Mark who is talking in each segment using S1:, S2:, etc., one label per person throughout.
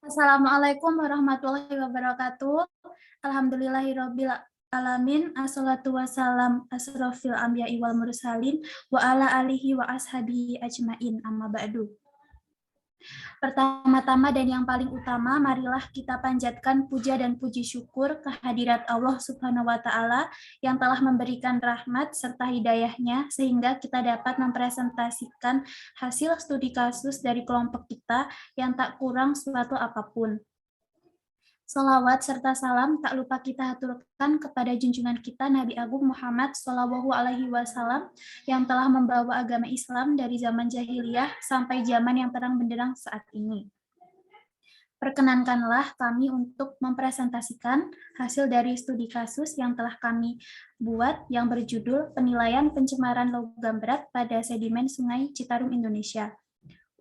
S1: Assalamualaikum warahmatullahi wabarakatuh. Alhamdulillahirabbil alamin. Assalatu wassalam asrofil anbiya'i wal mursalin wa ala alihi wa ashabihi ajmain. Amma ba'du. Pertama-tama dan yang paling utama, marilah kita panjatkan puja dan puji syukur kehadirat Allah Subhanahu wa taala yang telah memberikan rahmat serta hidayahnya sehingga kita dapat mempresentasikan hasil studi kasus dari kelompok kita yang tak kurang suatu apapun. Salawat serta salam tak lupa kita haturkan kepada junjungan kita Nabi Agung Muhammad Shallallahu Alaihi Wasallam yang telah membawa agama Islam dari zaman jahiliyah sampai zaman yang terang benderang saat ini. Perkenankanlah kami untuk mempresentasikan hasil dari studi kasus yang telah kami buat yang berjudul Penilaian Pencemaran Logam Berat pada Sedimen Sungai Citarum Indonesia.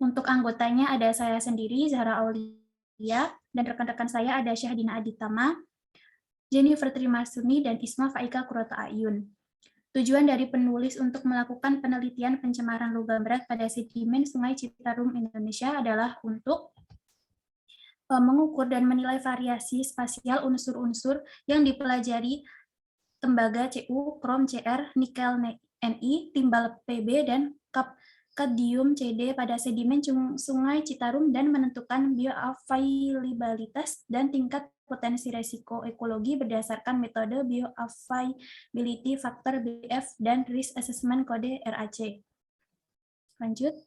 S1: Untuk anggotanya ada saya sendiri, Zahra Aulia, dan rekan-rekan saya ada Syahdina Aditama, Jennifer Trimarsuni, dan Isma Faika Kurota Ayun. Tujuan dari penulis untuk melakukan penelitian pencemaran logam berat pada sedimen Sungai Citarum Indonesia adalah untuk mengukur dan menilai variasi spasial unsur-unsur yang dipelajari tembaga Cu, krom Cr, nikel Ni, timbal Pb, dan kadmium Cd pada sedimen Sungai Citarum dan menentukan bioavailabilitas dan tingkat potensi resiko ekologi berdasarkan metode bioavailability factor BF dan risk assessment kode RAC. Lanjut.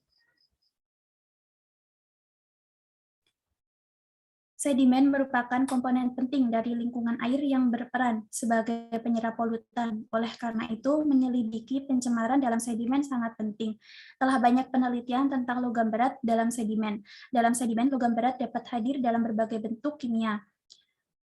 S1: Sedimen merupakan komponen penting dari lingkungan air yang berperan sebagai penyerap polutan. Oleh karena itu, menyelidiki pencemaran dalam sedimen sangat penting. Telah banyak penelitian tentang logam berat dalam sedimen. Dalam sedimen, logam berat dapat hadir dalam berbagai bentuk kimia.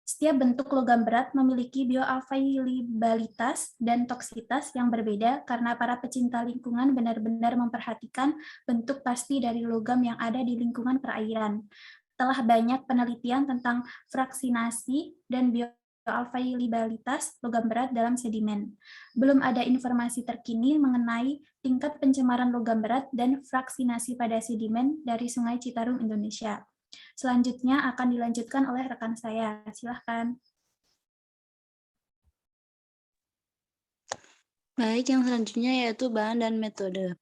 S1: Setiap bentuk logam berat memiliki bioavailabilitas dan toksitas yang berbeda karena para pecinta lingkungan benar-benar memperhatikan bentuk pasti dari logam yang ada di lingkungan perairan. Telah banyak penelitian tentang fraksinasi dan bioavailabilitas logam berat dalam sedimen. Belum ada informasi terkini mengenai tingkat pencemaran logam berat dan fraksinasi pada sedimen dari Sungai Citarum, Indonesia. Selanjutnya akan dilanjutkan oleh rekan saya. Silahkan.
S2: Baik, yang selanjutnya yaitu bahan dan metode.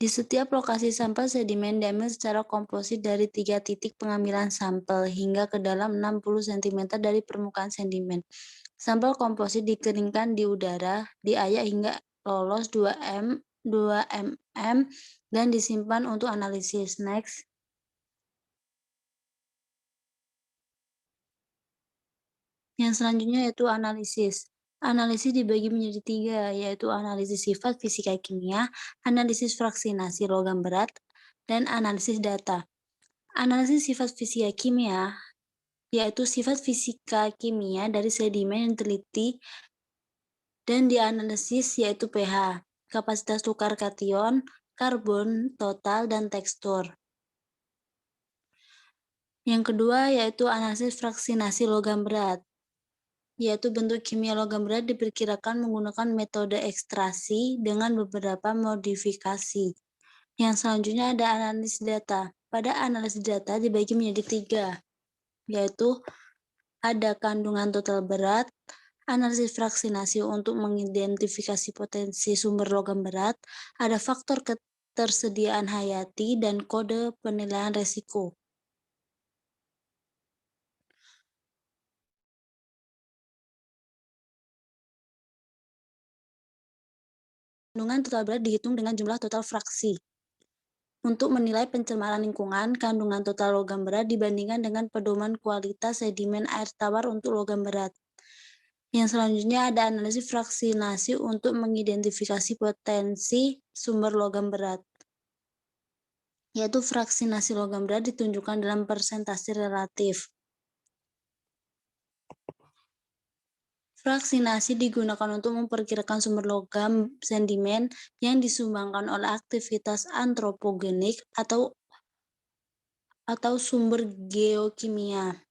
S2: Di setiap lokasi sampel sedimen diambil secara komposit dari 3 titik pengambilan sampel hingga ke dalam 60 cm dari permukaan sedimen. Sampel komposit dikeringkan di udara, diayak hingga lolos 2 mm dan disimpan untuk analisis. Next. Yang selanjutnya yaitu analisis. Analisis dibagi menjadi 3, yaitu analisis sifat fisika kimia, analisis fraksinasi logam berat, dan analisis data. Analisis sifat fisika kimia, yaitu sifat fisika kimia dari sedimen yang teliti dan dianalisis, yaitu pH, kapasitas tukar kation, karbon total, dan tekstur. Yang kedua yaitu analisis fraksinasi logam berat, yaitu bentuk kimia logam berat diperkirakan menggunakan metode ekstraksi dengan beberapa modifikasi. Yang selanjutnya ada analisis data. Pada analisis data dibagi menjadi 3, yaitu ada kandungan total berat, analisis fraksinasi untuk mengidentifikasi potensi sumber logam berat, ada faktor ketersediaan hayati, dan kode penilaian resiko. Kandungan total berat dihitung dengan jumlah total fraksi. Untuk menilai pencemaran lingkungan, kandungan total logam berat dibandingkan dengan pedoman kualitas sedimen air tawar untuk logam berat. Yang selanjutnya ada analisis fraksinasi untuk mengidentifikasi potensi sumber logam berat, yaitu fraksinasi logam berat ditunjukkan dalam persentase relatif. Fraksinasi digunakan untuk memperkirakan sumber logam sedimen yang disumbangkan oleh aktivitas antropogenik atau sumber geokimia.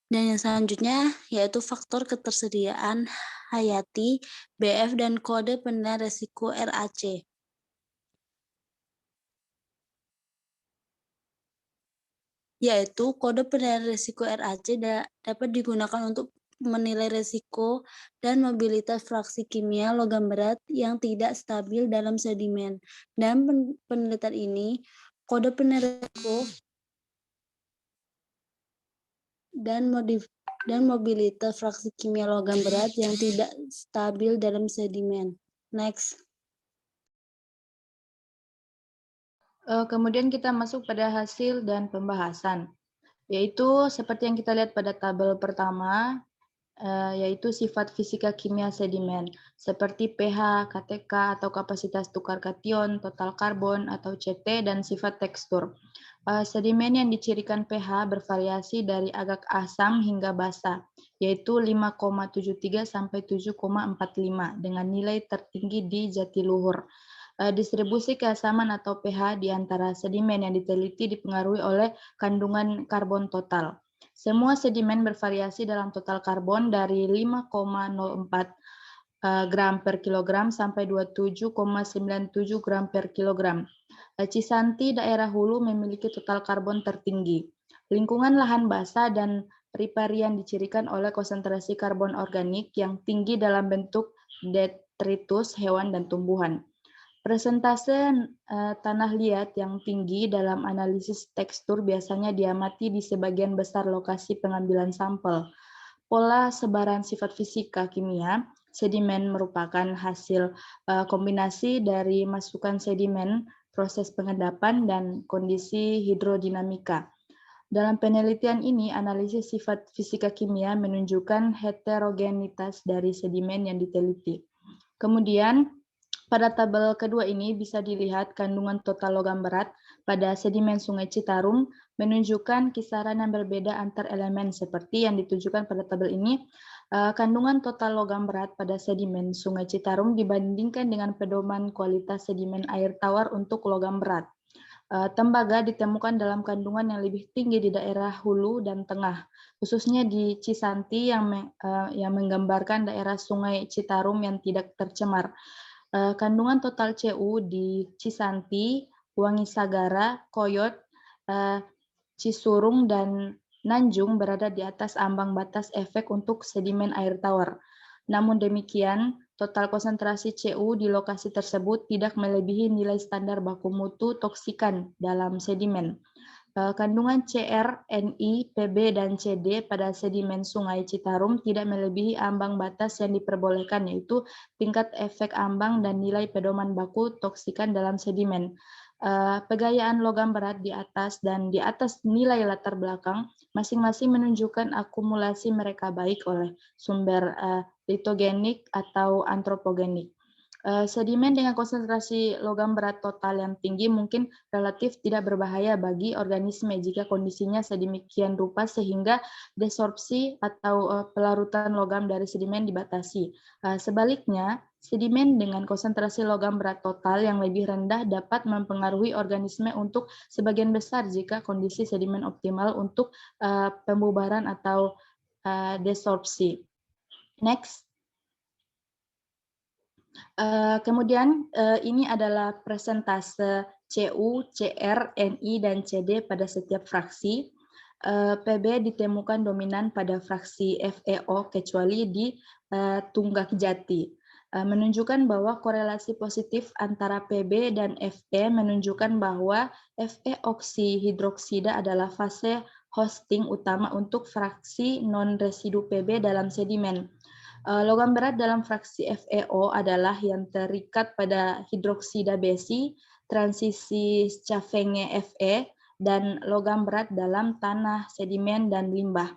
S2: Dan yang selanjutnya yaitu faktor ketersediaan hayati, BF, dan kode penilaian resiko RAC. yaitu kode penilaian risiko RAC dapat digunakan untuk menilai risiko dan mobilitas fraksi kimia logam berat yang tidak stabil dalam sedimen. Dalam penelitian ini, kode penilaian risiko dan mobilitas fraksi kimia logam berat yang tidak stabil dalam sedimen. Next.
S3: Kemudian kita masuk pada hasil dan pembahasan, yaitu seperti yang kita lihat pada tabel pertama, yaitu sifat fisika kimia sedimen, seperti pH, KTK atau kapasitas tukar kation, total karbon atau CT, dan sifat tekstur. Sedimen yang dicirikan pH bervariasi dari agak asam hingga basa, yaitu 5,73 sampai 7,45 dengan nilai tertinggi di Jatiluhur. Distribusi keasaman atau pH di antara sedimen yang diteliti dipengaruhi oleh kandungan karbon total. Semua sedimen bervariasi dalam total karbon dari 5,04 gram per kilogram sampai 27,97 gram per kilogram. Cisanti, daerah hulu memiliki total karbon tertinggi. Lingkungan lahan basah dan riparian dicirikan oleh konsentrasi karbon organik yang tinggi dalam bentuk detritus hewan dan tumbuhan. Persentase tanah liat yang tinggi dalam analisis tekstur biasanya diamati di sebagian besar lokasi pengambilan sampel. Pola sebaran sifat fisika kimia sedimen merupakan hasil kombinasi dari masukan sedimen, proses pengendapan, dan kondisi hidrodinamika. Dalam penelitian ini, analisis sifat fisika kimia menunjukkan heterogenitas dari sedimen yang diteliti. Kemudian, pada tabel kedua ini bisa dilihat kandungan total logam berat pada sedimen Sungai Citarum menunjukkan kisaran yang berbeda antar elemen seperti yang ditunjukkan pada tabel ini. Kandungan total logam berat pada sedimen Sungai Citarum dibandingkan dengan pedoman kualitas sedimen air tawar untuk logam berat. Tembaga ditemukan dalam kandungan yang lebih tinggi di daerah hulu dan tengah, khususnya di Cisanti yang menggambarkan daerah Sungai Citarum yang tidak tercemar. Kandungan total Cu di Cisanti, Wangi Sagara, Koyot, Cisurung, dan Nanjung berada di atas ambang batas efek untuk sedimen air tawar. Namun demikian, total konsentrasi Cu di lokasi tersebut tidak melebihi nilai standar baku mutu toksikan dalam sedimen. Kandungan Cr, Ni, Pb, dan Cd pada sedimen Sungai Citarum tidak melebihi ambang batas yang diperbolehkan, yaitu tingkat efek ambang dan nilai pedoman baku toksikan dalam sedimen. Pegayaan logam berat di atas dan di atas nilai latar belakang masing-masing menunjukkan akumulasi mereka baik oleh sumber litogenik atau antropogenik. Sedimen dengan konsentrasi logam berat total yang tinggi mungkin relatif tidak berbahaya bagi organisme jika kondisinya sedemikian rupa sehingga desorpsi atau pelarutan logam dari sedimen dibatasi. Sebaliknya, sedimen dengan konsentrasi logam berat total yang lebih rendah dapat mempengaruhi organisme untuk sebagian besar jika kondisi sedimen optimal untuk pembubaran atau desorpsi. Next. Kemudian ini adalah persentase Cu, Cr, Ni, dan Cd pada setiap fraksi. Pb ditemukan dominan pada fraksi FeO kecuali di Tunggak Jati. Menunjukkan bahwa korelasi positif antara Pb dan Fe menunjukkan bahwa Fe oksihidroksida adalah fase hosting utama untuk fraksi non-residu Pb dalam sedimen. Logam berat dalam fraksi FeO adalah yang terikat pada hidroksida besi, transisi Schavenge Fe, dan logam berat dalam tanah, sedimen, dan limbah.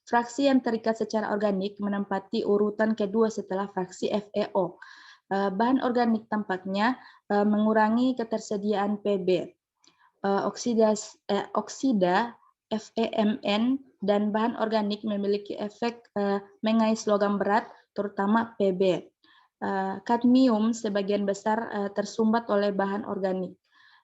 S3: Fraksi yang terikat secara organik menempati urutan kedua setelah fraksi FeO. Bahan organik tampaknya mengurangi ketersediaan Pb. Oksida FeMn dan bahan organik memiliki efek mengais logam berat, terutama Pb. Kadmium sebagian besar tersumbat oleh bahan organik.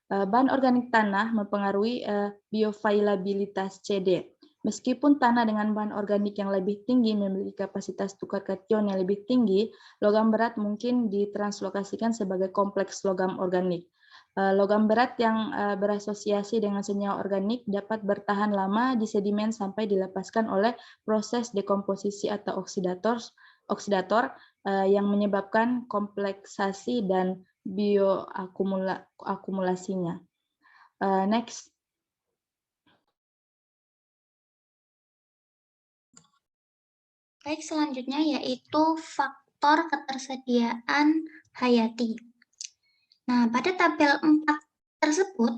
S3: Bahan organik tanah mempengaruhi bioavailabilitas Cd. Meskipun tanah dengan bahan organik yang lebih tinggi memiliki kapasitas tukar kation yang lebih tinggi, logam berat mungkin ditranslokasikan sebagai kompleks logam organik. Logam berat yang berasosiasi dengan senyawa organik dapat bertahan lama di sedimen sampai dilepaskan oleh proses dekomposisi atau oksidator yang menyebabkan kompleksasi dan bioakumulasinya. Next.
S4: Baik, selanjutnya yaitu faktor ketersediaan hayati. Nah, pada tabel 4 tersebut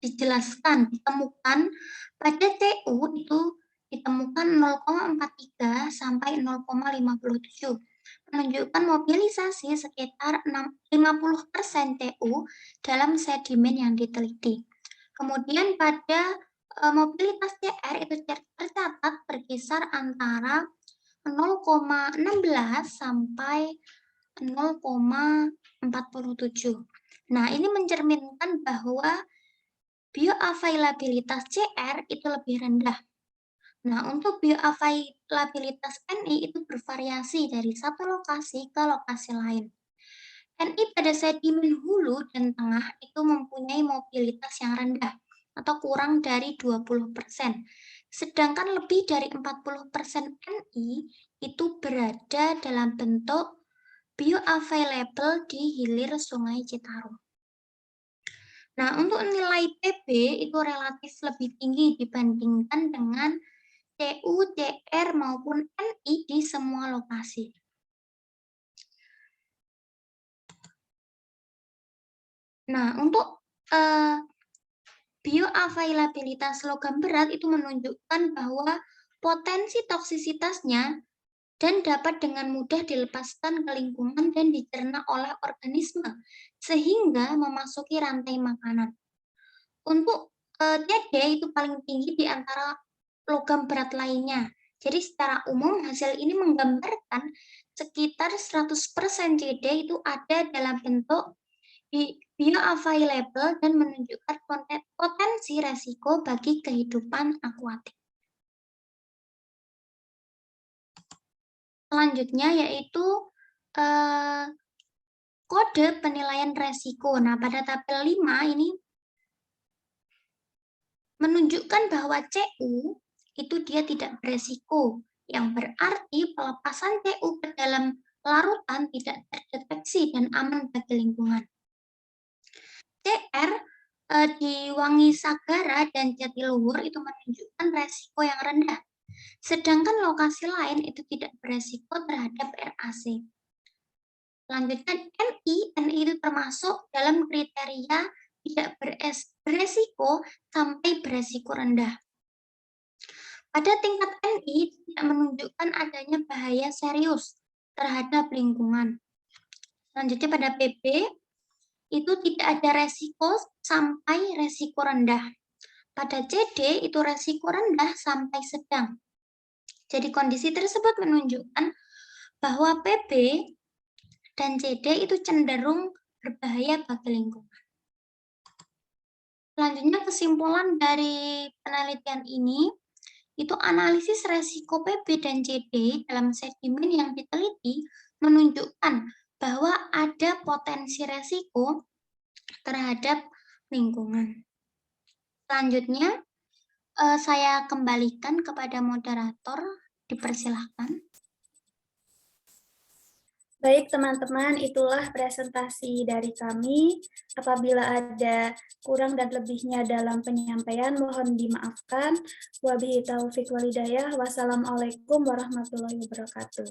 S4: ditemukan pada TU itu ditemukan 0,43 sampai 0,57, menunjukkan mobilisasi sekitar 50% TU dalam sedimen yang diteliti. Kemudian pada mobilitas CR itu tercatat berkisar antara 0,16 sampai 0,47. Nah, ini mencerminkan bahwa bioavailabilitas CR itu lebih rendah. Nah, untuk bioavailabilitas NI itu bervariasi dari satu lokasi ke lokasi lain. NI pada sedimen hulu dan tengah itu mempunyai mobilitas yang rendah atau kurang dari 20%. Sedangkan lebih dari 40% NI itu berada dalam bentuk bioavailable di hilir Sungai Citarum. Nah, untuk nilai PB itu relatif lebih tinggi dibandingkan dengan CU, CR maupun NI di semua lokasi. Nah, untuk bioavailabilitas logam berat itu menunjukkan bahwa potensi toksisitasnya dan dapat dengan mudah dilepaskan ke lingkungan dan dicerna oleh organisme, sehingga memasuki rantai makanan. Untuk TD itu paling tinggi di antara logam berat lainnya. Jadi secara umum hasil ini menggambarkan sekitar 100% CD itu ada dalam bentuk bioavailable dan menunjukkan potensi resiko bagi kehidupan akuatik. Selanjutnya yaitu kode penilaian resiko. Nah, pada tabel 5 ini menunjukkan bahwa CU itu dia tidak beresiko, yang berarti pelepasan CU ke dalam larutan tidak terdeteksi dan aman bagi lingkungan. CR di Wangi Sagara dan Jatiluhur itu menunjukkan resiko yang rendah. Sedangkan lokasi lain itu tidak beresiko terhadap RAC. Selanjutnya NI itu termasuk dalam kriteria tidak beresiko sampai beresiko rendah. Pada tingkat NI tidak menunjukkan adanya bahaya serius terhadap lingkungan. Selanjutnya pada PB itu tidak ada resiko sampai resiko rendah. Pada CD itu resiko rendah sampai sedang. Jadi kondisi tersebut menunjukkan bahwa PB dan CD itu cenderung berbahaya bagi lingkungan. Selanjutnya kesimpulan dari penelitian ini, itu analisis resiko PB dan CD dalam sedimen yang diteliti menunjukkan bahwa ada potensi resiko terhadap lingkungan. Selanjutnya, saya kembalikan kepada moderator, dipersilahkan.
S1: Baik teman-teman, itulah presentasi dari kami. Apabila ada kurang dan lebihnya dalam penyampaian, mohon dimaafkan. Wabillahi taufiq wal hidayah. Wassalamualaikum warahmatullahi wabarakatuh.